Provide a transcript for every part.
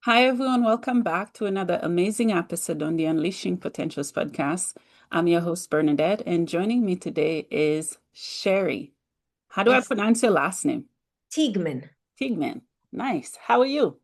Hi, everyone. Welcome back to another amazing episode on the Unleashing Potentials podcast. I'm your host, Bernadette, and joining me today is Shari. How do I Yes, pronounce your last name? Teigman. Teigman. Nice. How are you?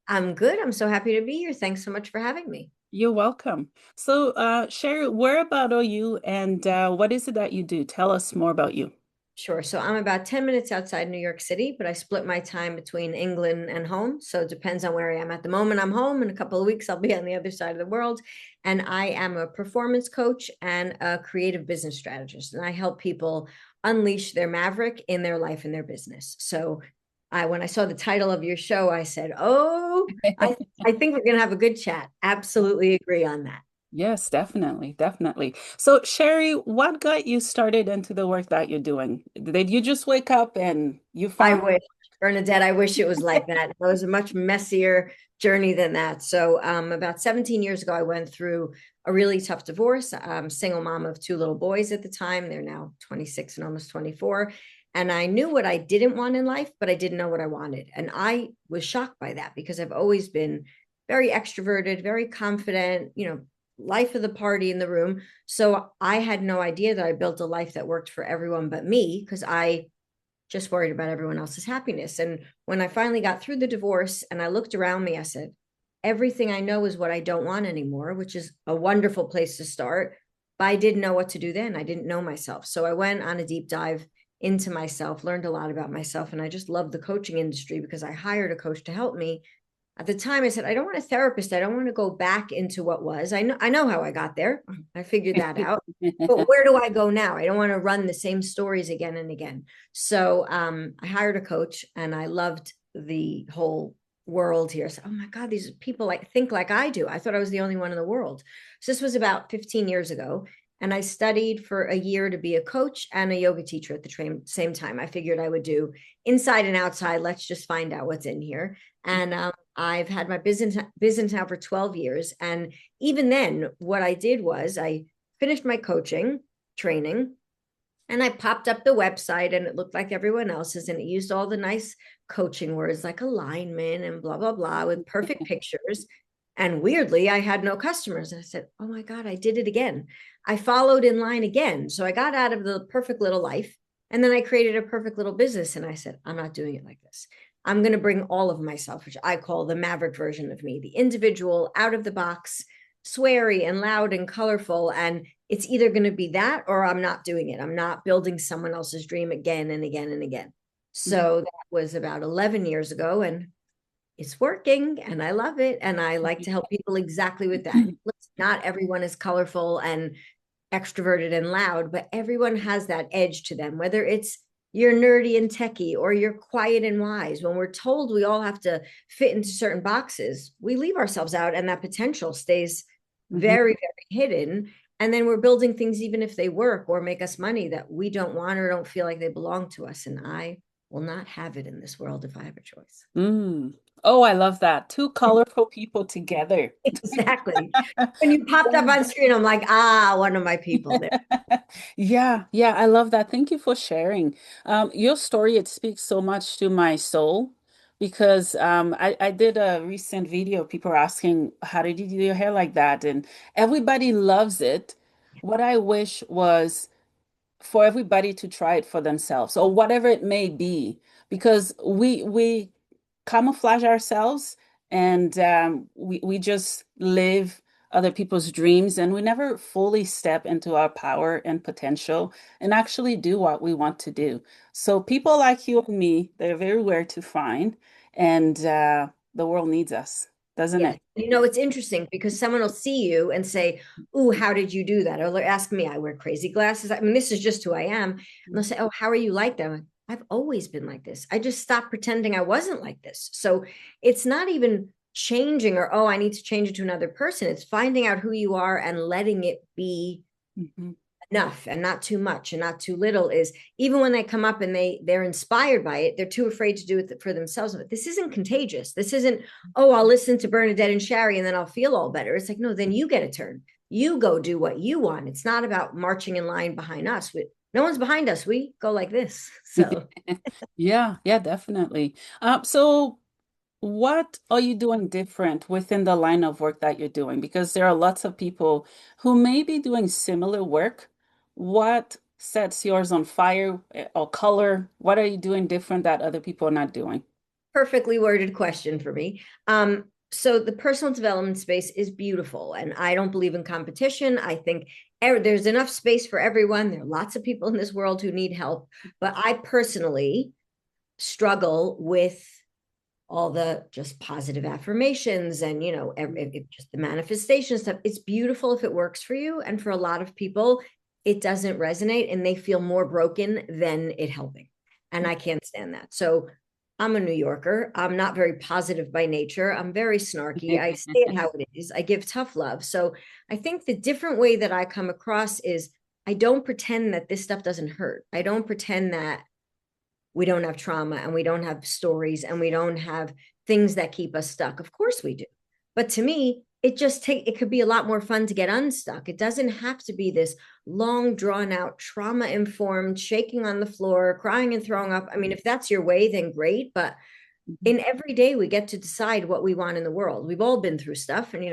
I'm good. I'm so happy to be here. Thanks so much for having me. You're welcome. So, Shari, where about are you and what is it that you do? Tell us more about you. Sure. So I'm about 10 minutes outside New York City, but I split my time between England and home. So it depends on where I am. At the moment, I'm home. In a couple of weeks, I'll be on the other side of the world. And I am a performance coach and a creative business strategist. And I help people unleash their Maverick in their life and their business. So when I saw the title of your show, I said, oh, I think we're going to have a good chat. Absolutely agree on that. Yes, definitely, definitely. So, Sherry, what got you started into the work that you're doing? Did you just wake up and you I found? wish, Bernadette, I wish it was like that. It was a much messier journey than that. So, about 17 years ago, I went through a really tough divorce. I'm a single mom of two little boys at the time. They're now 26 and almost 24. And I knew what I didn't want in life, but I didn't know what I wanted. And I was shocked by that because I've always been very extroverted, very confident, life of the party in the room. So I had no idea that I built a life that worked for everyone but me because I just worried about everyone else's happiness. And when I finally got through the divorce and I looked around me, I said, everything I know is what I don't want anymore, which is a wonderful place to start. But I didn't know what to do then. I didn't know myself. So I went on a deep dive into myself, learned a lot about myself. And I just loved the coaching industry because I hired a coach to help me. At the time, I said, I don't want a therapist. I don't want to go back into what was. I know how I got there. I figured that out. But where do I go now? I don't want to run the same stories again and again. So I hired a coach and I loved the whole world here. So, oh my God, these people think like I do. I thought I was the only one in the world. So this was about 15 years ago. And I studied for a year to be a coach and a yoga teacher at the same time. I figured I would do inside and outside. Let's just find out what's in here. And I've had my business now for 12 years. And even then, what I did was I finished my coaching training and I popped up the website and it looked like everyone else's. And it used all the nice coaching words like alignment and blah, blah, blah with perfect pictures. And weirdly, I had no customers. And I said, oh my God, I did it again. I followed in line again. So I got out of the perfect little life. And then I created a perfect little business. And I said, I'm not doing it like this. I'm going to bring all of myself, which I call the Maverick version of me, the individual, out of the box, sweary and loud and colorful. And it's either going to be that or I'm not doing it. I'm not building someone else's dream again and again and again. So that was about 11 years ago. And it's working and I love it. And I like to help people exactly with that. Not everyone is colorful and extroverted and loud, but everyone has that edge to them, whether it's you're nerdy and techie or you're quiet and wise. When we're told we all have to fit into certain boxes, we leave ourselves out and that potential stays Mhm. very, very hidden. And then we're building things, even if they work or make us money that we don't want or don't feel like they belong to us. And I will not have it in this world if I have a choice. Mm. Oh, I love that. Two colorful people together. Exactly. When you popped up on screen, I'm like, one of my people there. Yeah, yeah, I love that. Thank you for sharing. Your story, it speaks so much to my soul because I did a recent video, people are asking, how did you do your hair like that? And everybody loves it. What I wish was for everybody to try it for themselves or whatever it may be, because we camouflage ourselves and we just live other people's dreams and we never fully step into our power and potential and actually do what we want to do. So people like you and me, they're very rare to find, and the world needs us, doesn't Yes. it? It's interesting because someone will see you and say, "Ooh, how did you do that?" Or they'll ask me, I wear crazy glasses. I mean, this is just who I am. And they'll say, "Oh, how are you like that?" I'm like, I've always been like this. I just stopped pretending I wasn't like this. So it's not even changing or, oh, I need to change it to another person. It's finding out who you are and letting it be Mhm. enough and not too much and not too little. Is even when they come up and they're inspired by it, they're too afraid to do it for themselves. But this isn't contagious. This isn't, oh, I'll listen to Bernadette and Shari and then I'll feel all better. It's like, no, then you get a turn. You go do what you want. It's not about marching in line behind us. No one's behind us. We go like this. So Yeah, yeah, definitely. So What are you doing different within the line of work that you're doing? Because there are lots of people who may be doing similar work. What sets yours on fire or color? What are you doing different that other people are not doing? Perfectly worded question for me. So the personal development space is beautiful, and I don't believe in competition. I think there's enough space for everyone. There are lots of people in this world who need help, but I personally struggle with all the just positive affirmations and just the manifestation stuff. It's beautiful if it works for you, and for a lot of people it doesn't resonate and they feel more broken than it helping, and I can't stand that. So I'm a New Yorker. I'm not very positive by nature. I'm very snarky. I say it how it is. I give tough love. So I think the different way that I come across is I don't pretend that this stuff doesn't hurt. I don't pretend that we don't have trauma and we don't have stories and we don't have things that keep us stuck. Of course we do. But to me, it could be a lot more fun to get unstuck. It doesn't have to be this long drawn out trauma informed shaking on the floor, crying and throwing up. I mean, if that's your way, then great. But in every day, we get to decide what we want in the world. We've all been through stuff. And,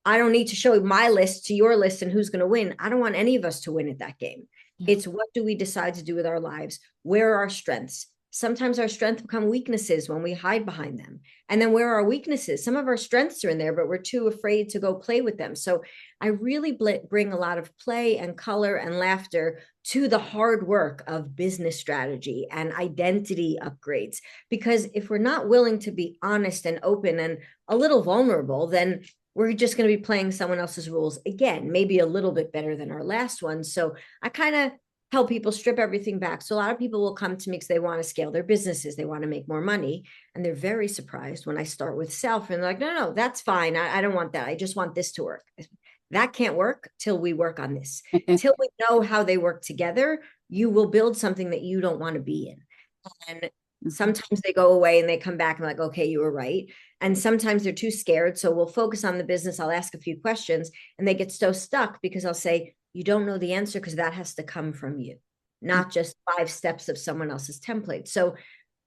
I don't need to show my list to your list and who's going to win. I don't want any of us to win at that game. Yeah. It's what do we decide to do with our lives? Where are our strengths? Sometimes our strengths become weaknesses when we hide behind them. And then where are our weaknesses? Some of our strengths are in there, but we're too afraid to go play with them. So I really bring a lot of play and color and laughter to the hard work of business strategy and identity upgrades. Because if we're not willing to be honest and open and a little vulnerable, then we're just going to be playing someone else's rules again, maybe a little bit better than our last one. So I kind of help people strip everything back. So a lot of people will come to me because they want to scale their businesses. They want to make more money. And they're very surprised when I start with self and they're like, no, that's fine. I don't want that. I just want this to work. That can't work till we work on this. Till we know how they work together, you will build something that you don't want to be in. And sometimes they go away and they come back and like, okay, you were right. And sometimes they're too scared. So we'll focus on the business. I'll ask a few questions and they get so stuck because I'll say, you don't know the answer because that has to come from you, not just 5 steps of someone else's template. So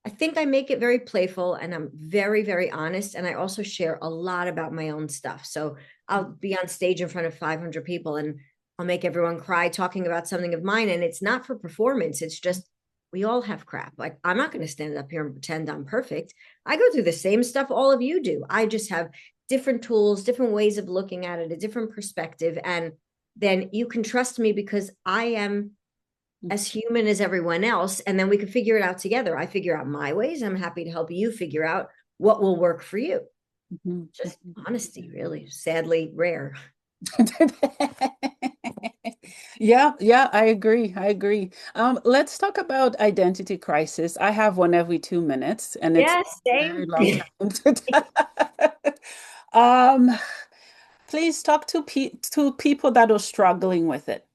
I think I make it very playful and I'm very, very honest. And I also share a lot about my own stuff. So I'll be on stage in front of 500 people and I'll make everyone cry talking about something of mine. And it's not for performance. It's just, we all have crap. Like, I'm not going to stand up here and pretend I'm perfect. I go through the same stuff all of you do. I just have different tools, different ways of looking at it, a different perspective. And then you can trust me because I am as human as everyone else. And then we can figure it out together. I figure out my ways. I'm happy to help you figure out what will work for you. Just honesty, really, sadly rare. Yeah, yeah, I agree. I agree. Let's talk about identity crisis. I have one every 2 minutes, and it's Yes, a very same. long time. Um, please talk to people that are struggling with it.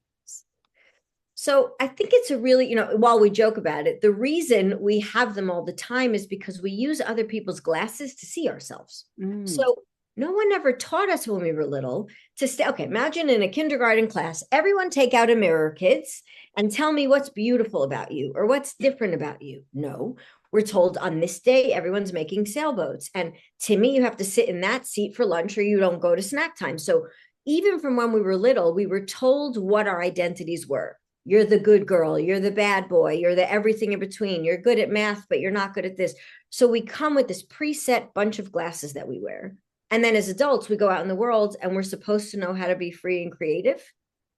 So I think it's a really, while we joke about it, the reason we have them all the time is because we use other people's glasses to see ourselves. Mm, So no one ever taught us when we were little to stay. Okay, imagine in a kindergarten class, everyone take out a mirror, kids, and tell me what's beautiful about you or what's different about you. No, we're told on this day, everyone's making sailboats. And Timmy, you have to sit in that seat for lunch or you don't go to snack time. So even from when we were little, we were told what our identities were. You're the good girl, you're the bad boy, you're the everything in between, you're good at math, but you're not good at this. So we come with this preset bunch of glasses that we wear. And then as adults, we go out in the world and we're supposed to know how to be free and creative.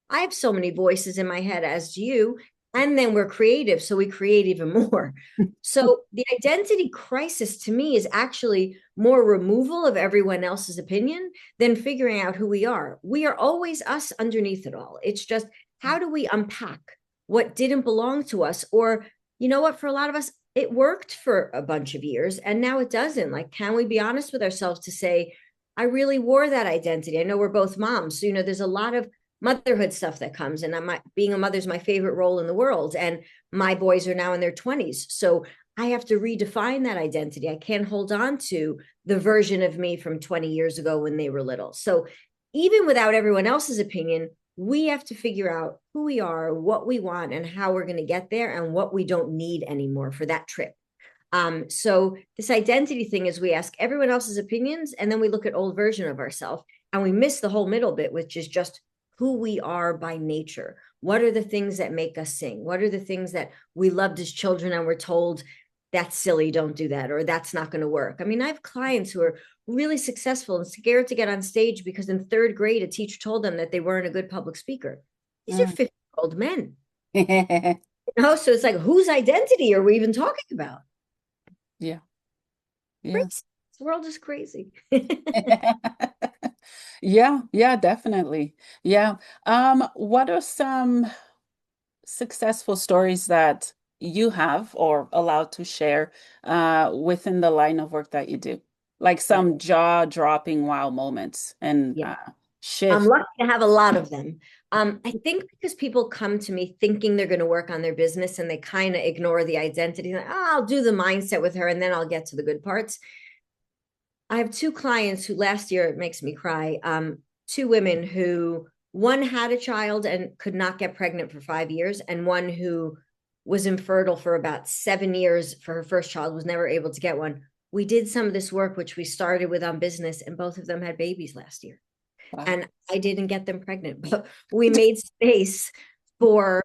I have so many voices in my head, as do you. And then we're creative, so we create even more. So the identity crisis to me is actually more removal of everyone else's opinion than figuring out who we are. We are always us underneath it all. It's just how do we unpack what didn't belong to us? Or, you know what, for a lot of us, it worked for a bunch of years and now it doesn't. Like, can we be honest with ourselves to say, I really wore that identity? I know we're both moms. So, there's a lot of motherhood stuff that comes, and being a mother is my favorite role in the world. And my boys are now in their 20s. So I have to redefine that identity. I can't hold on to the version of me from 20 years ago when they were little. So even without everyone else's opinion, we have to figure out who we are, what we want, and how we're going to get there, and what we don't need anymore for that trip. So this identity thing is we ask everyone else's opinions and then we look at old version of ourselves and we miss the whole middle bit, which is just who we are by nature. What are the things that make us sing? What are the things that we loved as children and we're told that's silly, don't do that, or that's not going to work? I mean, I have clients who are really successful and scared to get on stage because in third grade, a teacher told them that they weren't a good public speaker. These are Mm. 50-year-old men. So it's like, whose identity are we even talking about? Yeah, yeah. Crazy. This world is crazy. Yeah, yeah, definitely. Yeah. What are some successful stories that you have or allowed to share within the line of work that you do? Like Yeah. some jaw-dropping wow moments and Yeah. I'm shift. lucky to have a lot of them. I think because people come to me thinking they're going to work on their business and they kind of ignore the identity, like, oh, I'll do the mindset with her and then I'll get to the good parts. I have two clients who last year, it makes me cry. Two women who one had a child and could not get pregnant for 5 years, and one who was infertile for about 7 years for her first child, was never able to get one. We did some of this work, which we started with on business, and both of them had babies last year. Wow. And I didn't get them pregnant, but we made space for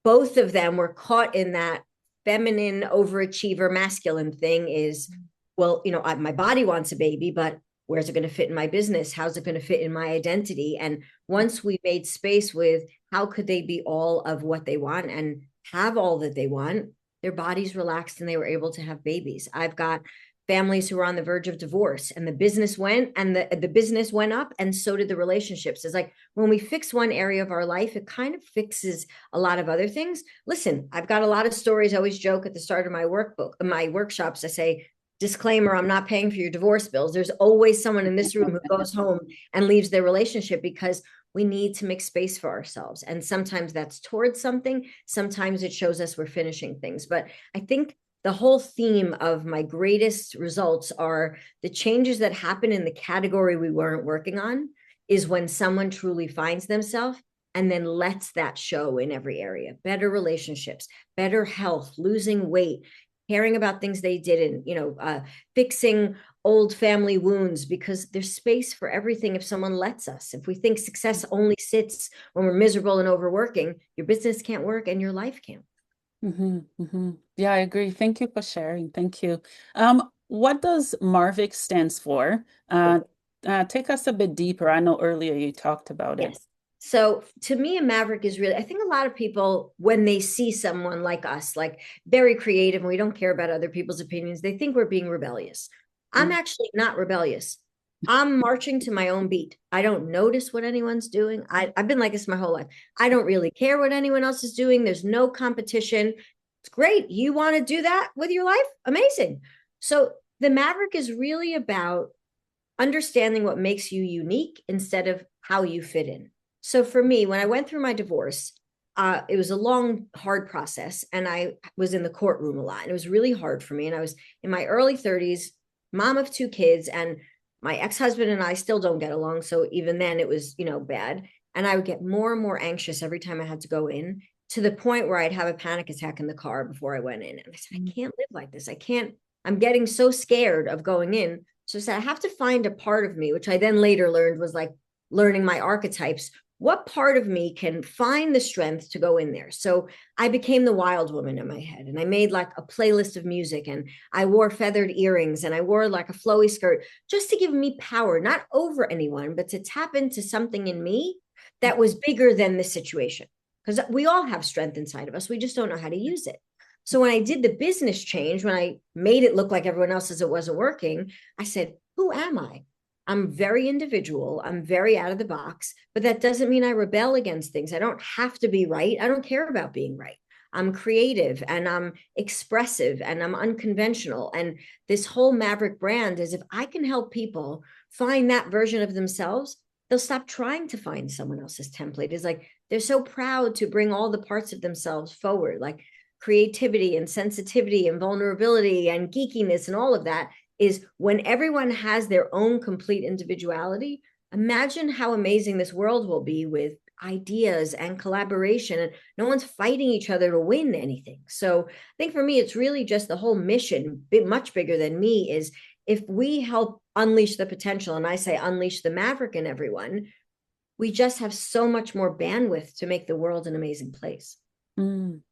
both of them. Were caught in that feminine overachiever masculine thing is, well, my body wants a baby, but where's it going to fit in my business? How's it going to fit in my identity? And once we made space with how could they be all of what they want and have all that they want, their bodies relaxed and they were able to have babies. I've got families who were on the verge of divorce and the business went and the business went up and so did the relationships. It's like when we fix one area of our life, it kind of fixes a lot of other things. Listen, I've got a lot of stories. I always joke at the start of my my workshops, I say, disclaimer, I'm not paying for your divorce bills. There's always someone in this room who goes home and leaves their relationship because we need to make space for ourselves. And sometimes that's towards something. Sometimes it shows us we're finishing things. But I think the whole theme of my greatest results are the changes that happen in the category we weren't working on is when someone truly finds themselves and then lets that show in every area. Better relationships, better health, losing weight, caring about things they didn't, fixing old family wounds, because there's space for everything if someone lets us. If we think success only sits when we're miserable and overworking, your business can't work and your life can't. Yeah, I agree. Thank you for sharing. Thank you. What does Marvick stands for? Take us a bit deeper. I know earlier you talked about it. Yes. So to me, a maverick is really, I think a lot of people, when they see someone like us, like very creative, and we don't care about other people's opinions, they think we're being rebellious. I'm Mm. actually not rebellious. I'm marching to my own beat. I don't notice what anyone's doing. I've been like this my whole life. I don't really care what anyone else is doing. There's no competition. It's great. You want to do that with your life? Amazing. So the maverick is really about understanding what makes you unique instead of how you fit in. So for me, when I went through my divorce, it was a long, hard process, and I was in the courtroom a lot. And it was really hard for me. And I was in my early 30s, mom of two kids, and my ex-husband and I still don't get along. So even then, it was bad. And I would get more and more anxious every time I had to go in, to the point where I'd have a panic attack in the car before I went in. And I said, I can't live like this. I can't. I'm getting so scared of going in. So I said, I have to find a part of me, which I then later learned was like learning my archetypes. What part of me can find the strength to go in there? So I became the wild woman in my head, and I made like a playlist of music, and I wore feathered earrings, and I wore like a flowy skirt just to give me power, not over anyone, but to tap into something in me that was bigger than the situation. Because we all have strength inside of us. We just don't know how to use it. So when I did the business change, when I made it look like everyone else's, it wasn't working, I said, who am I? I'm very individual. I'm very out of the box, but that doesn't mean I rebel against things. I don't have to be right. I don't care about being right. I'm creative and I'm expressive and I'm unconventional. And this whole Maverick brand is, if I can help people find that version of themselves, they'll stop trying to find someone else's template. It's like they're so proud to bring all the parts of themselves forward, like creativity and sensitivity and vulnerability and geekiness and all of that. Is when everyone has their own complete individuality, imagine how amazing this world will be with ideas and collaboration, and no one's fighting each other to win anything. So I think for me, it's really just the whole mission, much bigger than me, is if we help unleash the potential, and I say unleash the Maverick in everyone, we just have so much more bandwidth to make the world an amazing place.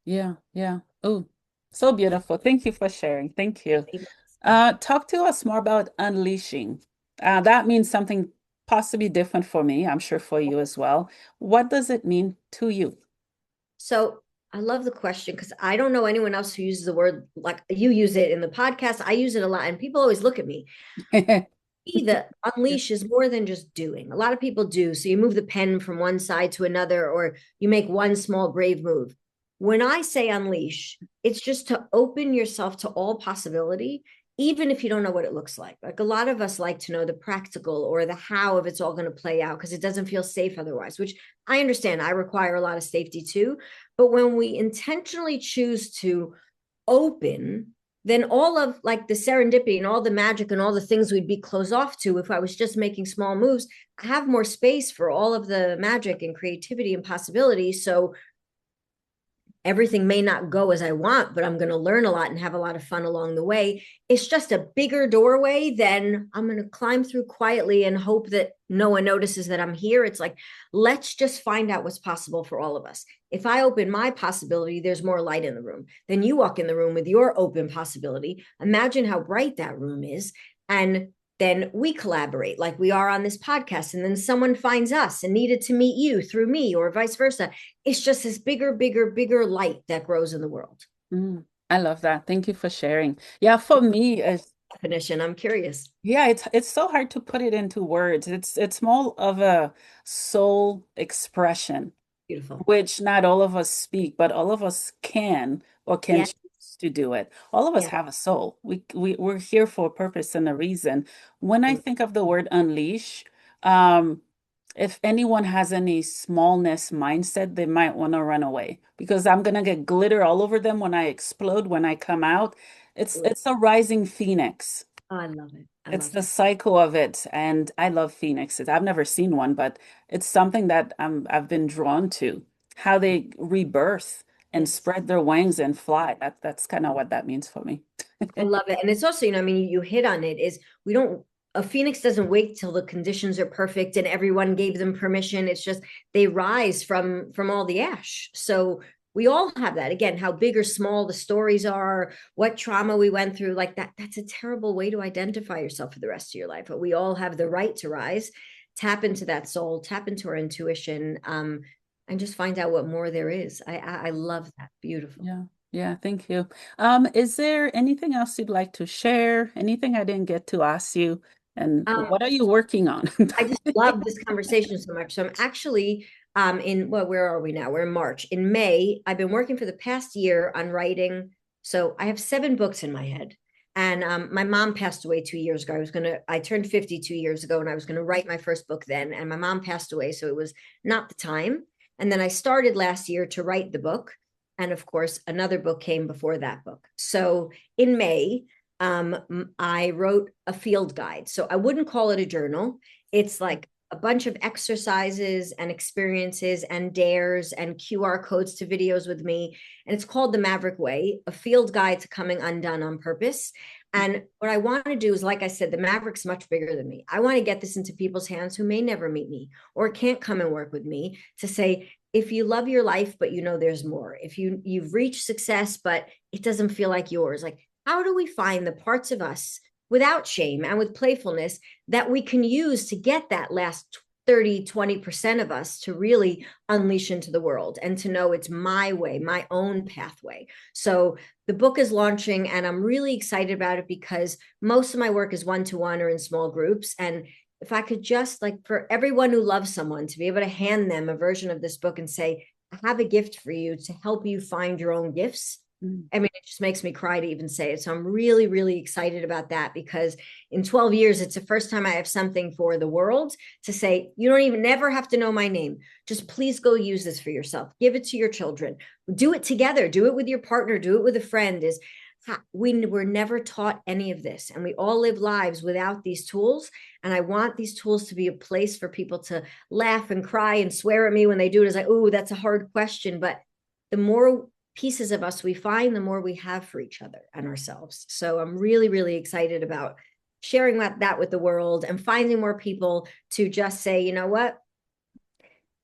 Yeah, yeah. Oh, so beautiful. Thank you for sharing. Thank you. Yeah. Talk to us more about unleashing. That means something possibly different for me, I'm sure for you as well. What does it mean to you? So I love the question because I don't know anyone else who uses the word like you use it in the podcast. I use it a lot, and people always look at me. The unleash is more than just doing. A lot of people do. So you move the pen from one side to another, or you make one small brave move. When I say unleash, it's just to open yourself to all possibility, even if you don't know what it looks like. Like a lot of us like to know the practical or the how of it's all going to play out because it doesn't feel safe otherwise, which I understand. I require a lot of safety too. But when we intentionally choose to open, then all of like the serendipity and all the magic and all the things we'd be closed off to if I was just making small moves, I have more space for all of the magic and creativity and possibility. So everything may not go as I want, but I'm going to learn a lot and have a lot of fun along the way. It's just a bigger doorway than I'm going to climb through quietly and hope that no one notices that I'm here. It's like, let's just find out what's possible for all of us. If I open my possibility, there's more light in the room. Then you walk in the room with your open possibility. Imagine how bright that room is. And then we collaborate like we are on this podcast. And then someone finds us and needed to meet you through me or vice versa. It's just this bigger light that grows in the world. I love that. Thank you for sharing. Yeah, for me, Definition. I'm curious. yeah, it's so hard to put it into words. It's more of a soul expression, Beautiful. which not all of us speak, but all of us can or can Yeah. choose to do it. All of us Yeah. have a soul. We're here for a purpose and a reason. When I think of the word unleash, um, if anyone has any smallness mindset, they might want to run away because I'm gonna get glitter all over them when I explode, when I come out. It's a rising phoenix. Oh, I love it. I It's love the it. cycle of it, and I love phoenixes. I've never seen one, but it's something that I've been drawn to. How they rebirth and Yes. spread their wings and fly. That's kind of what that means for me. I love it. And it's also, I mean, you hit on it is we don't, a phoenix doesn't wait till the conditions are perfect and everyone gave them permission. It's just they rise from all the ash. So we all have that. Again, how big or small the stories are, what trauma we went through, like that. That's a terrible way to identify yourself for the rest of your life. But we all have the right to rise, tap into that soul, tap into our intuition, and just find out what more there is. I love that. Beautiful. Yeah. Yeah, thank you. Is there anything else you'd like to share? Anything I didn't get to ask you? And Um, what are you working on? I just love this conversation so much. So I'm actually in well, where are we now? We're in March. In May, I've been working for the past year on writing. So I have 7 books in my head. And my mom passed away 2 years ago. I turned 50 2 years ago, and I was gonna write my first book then. And my mom passed away, so it was not the time. And then I started last year to write the book. And of course, another book came before that book. So in May, I wrote a field guide. So I wouldn't call it a journal. It's like a bunch of exercises and experiences and dares and QR codes to videos with me. And it's called The Maverick Way, a field guide to coming undone on purpose. And what I want to do is, like I said, the Maverick's much bigger than me. I want to get this into people's hands who may never meet me or can't come and work with me to say, if you love your life, but you know there's more, if you've reached success, but it doesn't feel like yours, like how do we find the parts of us without shame and with playfulness that we can use to get that last 30-20% of us to really unleash into the world and to know it's my way, my own pathway. So the book is launching and I'm really excited about it because most of my work is one-to-one or in small groups. And if I could just, like, for everyone who loves someone to be able to hand them a version of this book and say, I have a gift for you to help you find your own gifts. Mm. I mean, it just makes me cry to even say it. So I'm really excited about that because in 12 years, it's the first time I have something for the world to say, you don't even never have to know my name. Just please go use this for yourself. Give it to your children. Do it together. Do it with your partner. Do it with a friend. Is we were never taught any of this, and we all live lives without these tools. And I want these tools to be a place for people to laugh and cry and swear at me when they do it. It's like, oh, that's a hard question. But the more pieces of us we find, the more we have for each other and ourselves. So I'm really, really excited about sharing that with the world and finding more people to just say, you know what,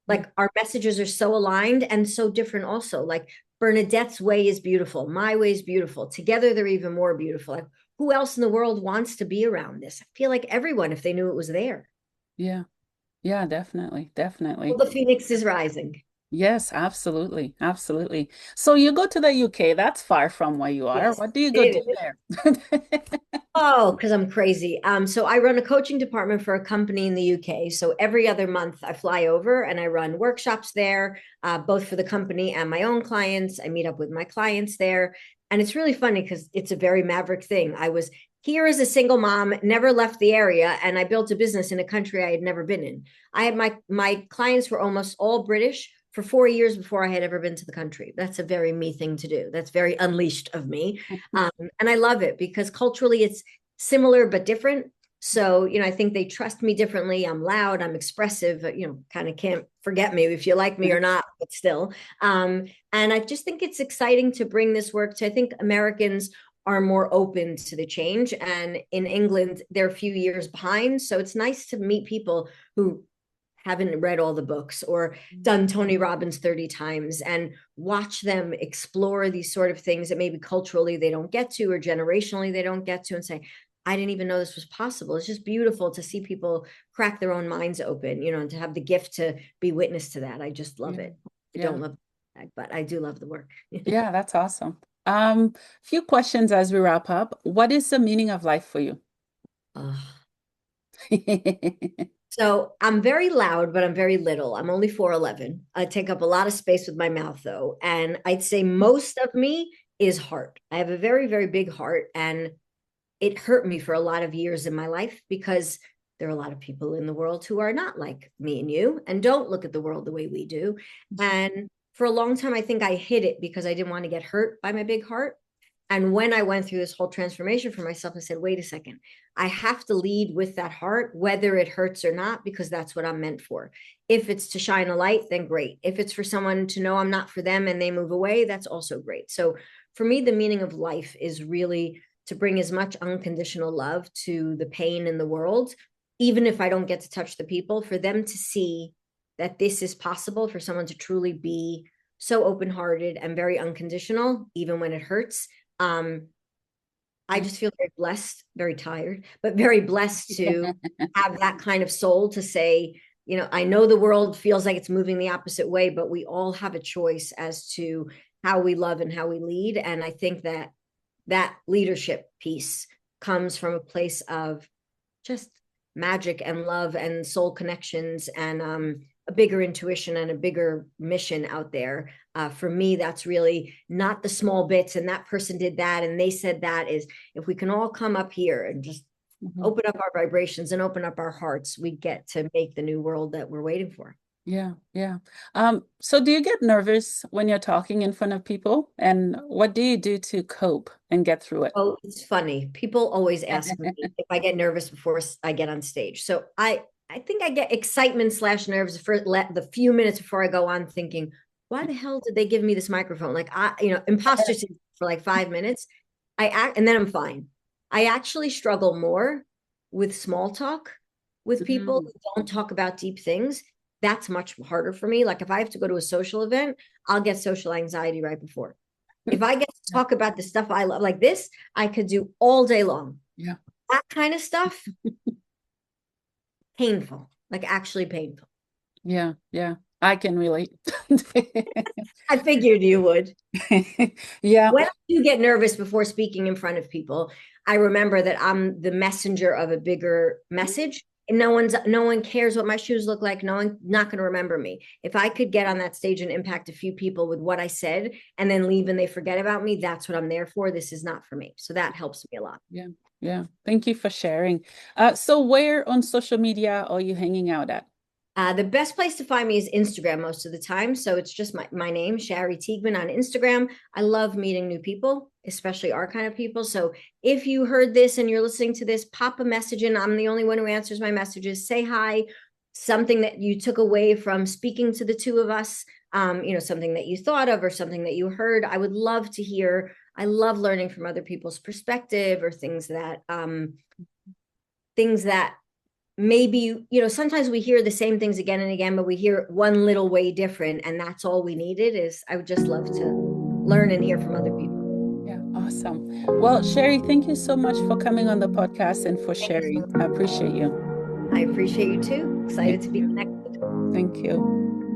like our messages are so aligned and so different also. Like Bernadette's way is beautiful, my way is beautiful, together they're even more beautiful. Like, who else in the world wants to be around this? I feel like everyone, if they knew it was there. Yeah. Yeah, definitely. Well, Definitely. the phoenix is rising. Yes, absolutely. Absolutely. So you go to the UK, that's far from where you are. Yes, What do you go do it is. there? Oh, because I'm crazy. So I run a coaching department for a company in the UK. So every other month I fly over and I run workshops there, both for the company and my own clients. I meet up with my clients there. And it's really funny because it's a very Maverick thing. I was here as a single mom, never left the area, and I built a business in a country I had never been in. I had my clients were almost all British for 4 years before I had ever been to the country. That's a very me thing to do. That's very unleashed of me. And I love it because culturally it's similar but different. So, I think they trust me differently. I'm loud, I'm expressive, kind of can't forget me if you like me or not, but still. And I just think it's exciting to bring this work to, I think Americans are more open to the change. And in England, they're a few years behind. So it's nice to meet people who haven't read all the books or done Tony Robbins 30 times and watch them explore these sort of things that maybe culturally they don't get to or generationally they don't get to, and say, I didn't even know this was possible. It's just beautiful to see people crack their own minds open, and to have the gift to be witness to that. I just love Yeah. it. I Yeah. don't love it, but I do love the work. Yeah, that's awesome. Few questions as we wrap up. What is the meaning of life for you? So I'm very loud, but I'm very little. I'm only 4'11". I take up a lot of space with my mouth, though. And I'd say most of me is heart. I have a very, very big heart. And it hurt me for a lot of years in my life because there are a lot of people in the world who are not like me and you and don't look at the world the way we do. And for a long time, I think I hid it because I didn't want to get hurt by my big heart. And when I went through this whole transformation for myself, I said, wait a second, I have to lead with that heart, whether it hurts or not, because that's what I'm meant for. If it's to shine a light, then great. If it's for someone to know I'm not for them and they move away, that's also great. So for me, the meaning of life is really to bring as much unconditional love to the pain in the world, even if I don't get to touch the people, for them to see that this is possible, for someone to truly be so open-hearted and very unconditional, even when it hurts. I just feel very blessed, very tired, but very blessed to have that kind of soul to say, I know the world feels like it's moving the opposite way, but we all have a choice as to how we love and how we lead. And I think that leadership piece comes from a place of just magic and love and soul connections and a bigger intuition and a bigger mission out there. For me, that's really not the small bits and that person did that and they said that. Is if we can all come up here and just open up our vibrations and open up our hearts, we get to make the new world that we're waiting for. Yeah, yeah. So do you get nervous when you're talking in front of people? And what do you do to cope and get through it? Oh, it's funny. People always ask me if I get nervous before I get on stage. So I think I get excitement slash nerves for the few minutes before I go on, thinking, why the hell did they give me this microphone? Like imposter syndrome for like 5 minutes. And then I'm fine. I actually struggle more with small talk with people Mhm. who don't talk about deep things. That's much harder for me. Like if I have to go to a social event, I'll get social anxiety right before. If I get to Yeah, talk about the stuff I love, like this, I could do all day long. yeah, That kind of stuff, painful, like actually painful. yeah, yeah. I can relate. I figured you would. Yeah. When I do get nervous before speaking in front of people, I remember that I'm the messenger of a bigger message. And no one cares what my shoes look like. No one not going to remember me. If I could get on that stage and impact a few people with what I said and then leave and they forget about me, that's what I'm there for. This is not for me. So that helps me a lot. Yeah, yeah. Thank you for sharing. So where on social media are you hanging out at? The best place to find me is Instagram most of the time. So it's just my name, Shari Teigman on Instagram. I love meeting new people, especially our kind of people. So if you heard this and you're listening to this, pop a message in. I'm the only one who answers my messages. Say hi, something that you took away from speaking to the two of us, something that you thought of or something that you heard. I would love to hear. I love learning from other people's perspective or things that maybe, sometimes we hear the same things again and again, but we hear it one little way different. And that's all we needed. Is I would just love to learn and hear from other people. Yeah, awesome. Well, Sherry, thank you so much for coming on the podcast and for Thank you so sharing. I much. appreciate you. I appreciate you too. Thank Excited to be you. connected. Thank you.